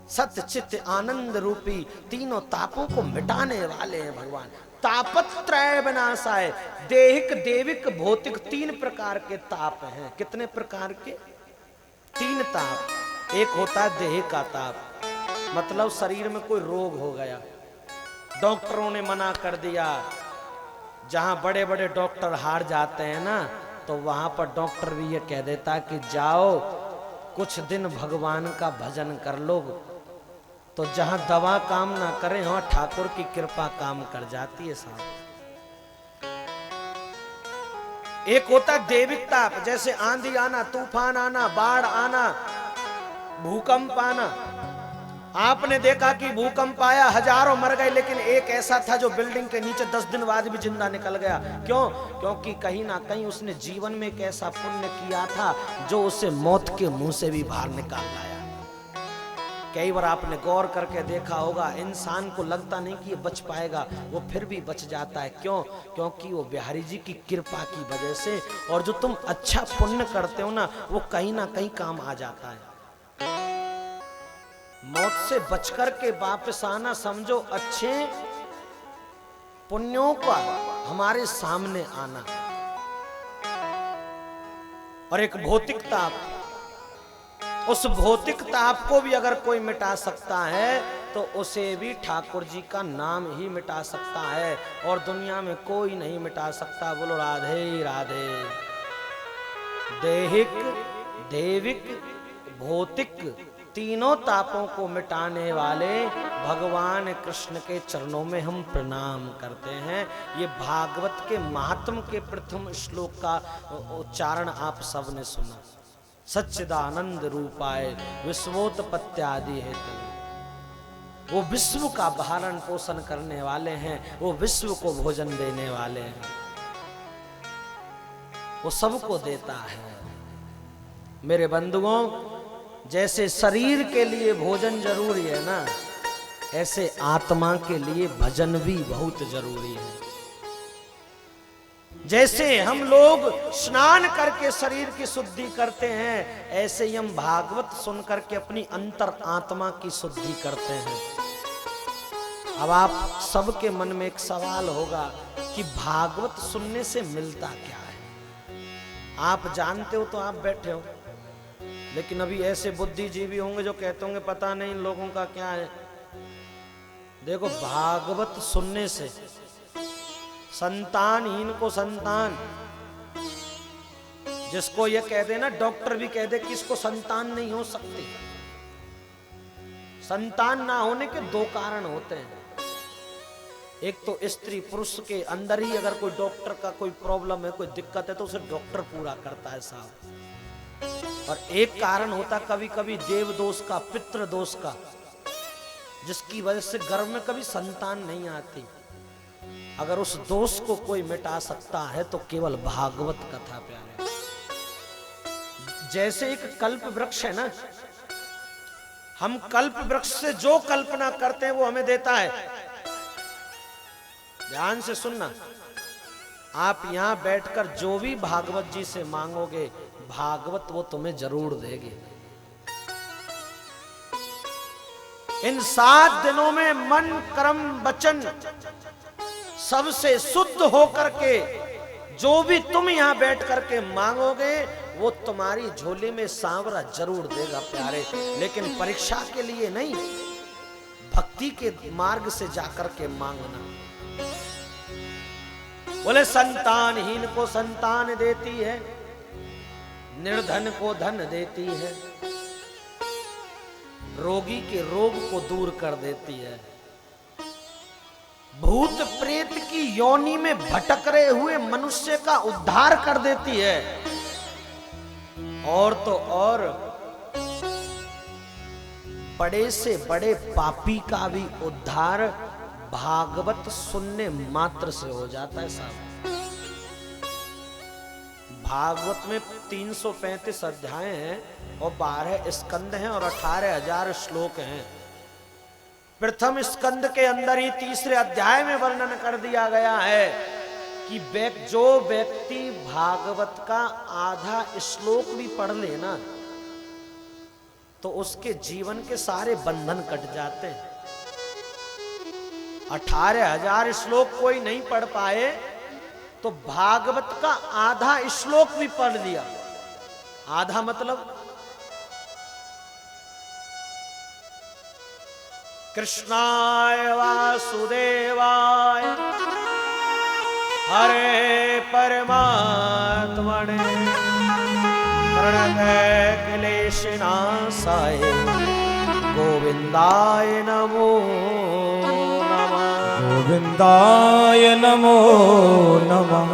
सत्य चित्त आनंद रूपी तीनों तापों को मिटाने वाले हैं भगवान। तापत्रय विनाशाय, देहिक देविक भौतिक तीन प्रकार के ताप हैं। कितने प्रकार के? तीन ताप। एक होता है देह का ताप, मतलब शरीर में कोई रोग हो गया, डॉक्टरों ने मना कर दिया। जहां बड़े बड़े डॉक्टर हार जाते हैं ना, तो वहां पर डॉक्टर भी ये कह देता कि जाओ कुछ दिन भगवान का भजन कर लो। तो जहां दवा काम ना करे, वहां ठाकुर की कृपा काम कर जाती है साहब। एक होता है देविक ताप, जैसे आंधी आना, तूफान आना, बाढ़ आना, भूकंप आना। आपने देखा कि भूकंप आया, हजारों मर गए, लेकिन एक ऐसा था जो बिल्डिंग के नीचे 10 दिन बाद भी जिंदा निकल गया। क्यों? क्योंकि कहीं ना कहीं उसने जीवन में एक ऐसा पुण्य किया था जो उसे मौत के मुंह से भी बाहर निकाल लाया। कई बार आपने गौर करके देखा होगा, इंसान को लगता नहीं कि ये बच पाएगा, वो फिर भी बच जाता है। क्यों? क्योंकि वो बिहारी जी की कृपा की वजह से। और जो तुम अच्छा पुण्य करते हो ना, वो कहीं ना कहीं काम आ जाता है। मौत से बचकर के वापस आना समझो अच्छे पुण्यों का हमारे सामने आना। और एक भौतिक ताप, उस भौतिक ताप को भी अगर कोई मिटा सकता है तो उसे भी ठाकुर जी का नाम ही मिटा सकता है, और दुनिया में कोई नहीं मिटा सकता। बोलो राधे राधे। देहिक देविक भौतिक तीनों तापों को मिटाने वाले भगवान कृष्ण के चरणों में हम प्रणाम करते हैं। ये भागवत के महात्म के प्रथम श्लोक का उच्चारण आप सबने सुना। सच्चिदानंद रूपाय विश्वोत्पत्त्यादि हेतु। वो विश्व का भरण पोषण करने वाले हैं, वो विश्व को भोजन देने वाले हैं, वो सबको देता है। मेरे बंधुओं, जैसे शरीर के लिए भोजन जरूरी है ना, ऐसे आत्मा के लिए भजन भी बहुत जरूरी है। जैसे हम लोग स्नान करके शरीर की शुद्धि करते हैं, ऐसे ही हम भागवत सुन करके अपनी अंतर आत्मा की शुद्धि करते हैं। अब आप सबके मन में एक सवाल होगा कि भागवत सुनने से मिलता क्या है? आप जानते हो तो आप बैठे हो, लेकिन अभी ऐसे बुद्धिजीवी होंगे जो कहते होंगे पता नहीं इन लोगों का क्या है। देखो, भागवत सुनने से संतानहीन को संतान, जिसको ये कह दे ना, डॉक्टर भी कह दे कि इसको संतान नहीं हो सकती। संतान ना होने के दो कारण होते हैं। एक तो स्त्री पुरुष के अंदर ही अगर कोई डॉक्टर का कोई प्रॉब्लम है, कोई दिक्कत है, तो उसे डॉक्टर पूरा करता है साहब। और एक कारण होता कभी कभी देव दोष का, पितृ दोष का, जिसकी वजह से गर्भ में कभी संतान नहीं आती। अगर उस दोष को कोई मिटा सकता है तो केवल भागवत कथा प्यारे। जैसे एक कल्प वृक्ष है ना, हम कल्प वृक्ष से जो कल्पना करते हैं वो हमें देता है। ध्यान से सुनना, आप यहां बैठकर जो भी भागवत जी से मांगोगे, भागवत वो तुम्हें जरूर देगी। इन 7 दिनों में मन कर्म वचन सबसे शुद्ध होकर के जो भी तुम यहां बैठ करके मांगोगे, वो तुम्हारी झोली में सांवरा जरूर देगा प्यारे। लेकिन परीक्षा के लिए नहीं, भक्ति के मार्ग से जाकर के मांगना। बोले संतानहीन को संतान देती है, निर्धन को धन देती है, रोगी के रोग को दूर कर देती है, भूत प्रेत की योनि में भटक रहे हुए मनुष्य का उद्धार कर देती है। और तो और बड़े से बड़े पापी का भी उद्धार भागवत सुनने मात्र से हो जाता है साहब। भागवत में 335 अध्याय हैं और 12 स्कंद हैं और 18,000 श्लोक हैं। प्रथम स्कंद के अंदर ही तीसरे अध्याय में वर्णन कर दिया गया है कि जो व्यक्ति भागवत का आधा श्लोक भी पढ़ ले ना, तो उसके जीवन के सारे बंधन कट जाते हैं। 18,000 श्लोक कोई नहीं पढ़ पाए तो भागवत का आधा श्लोक भी पढ़ लिया। आधा मतलब कृष्णाय वासुदेवाय हरे परमात्मने प्रणतः क्लेशनाशाय गोविंदाय नमो नमः। गोविंदाय नमो नमः।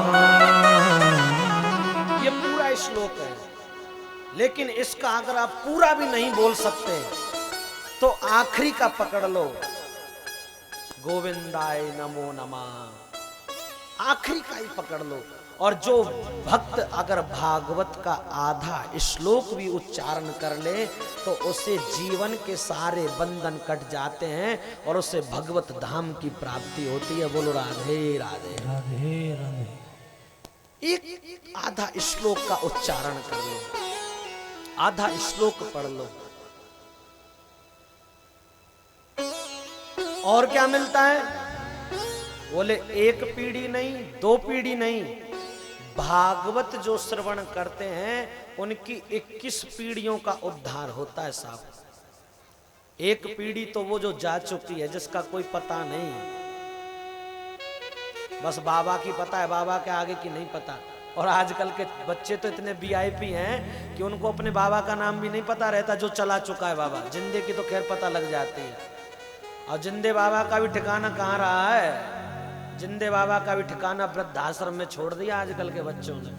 ये पूरा श्लोक है, लेकिन इसका अगर आप पूरा भी नहीं बोल सकते तो आखिरी का पकड़ लो, गोविंदाय नमो नमः, आखिरी का ही पकड़ लो। और जो भक्त अगर भागवत का आधा श्लोक भी उच्चारण कर ले तो उसे जीवन के सारे बंधन कट जाते हैं और उसे भगवत धाम की प्राप्ति होती है। बोलो राधे राधे राधे राधे। एक आधा श्लोक का उच्चारण कर लो, आधा श्लोक पढ़ लो, और क्या मिलता है? बोले एक पीढ़ी नहीं, 2 पीढ़ी नहीं, भागवत जो श्रवण करते हैं उनकी 21 पीढ़ियों का उद्धार होता है साहब। एक पीढ़ी तो वो जो जा चुकी है, जिसका कोई पता नहीं, बस बाबा की पता है, बाबा के आगे की नहीं पता। और आजकल के बच्चे तो इतने वीआईपी हैं कि उनको अपने बाबा का नाम भी नहीं पता रहता, जो चला चुका है बाबा। जिंदे की तो खैर पता लग जाती है, और जिंदे बाबा का भी ठिकाना कहाँ रहा है? जिंदे बाबा का भी ठिकाना वृद्धाश्रम में छोड़ दिया आजकल के बच्चों ने।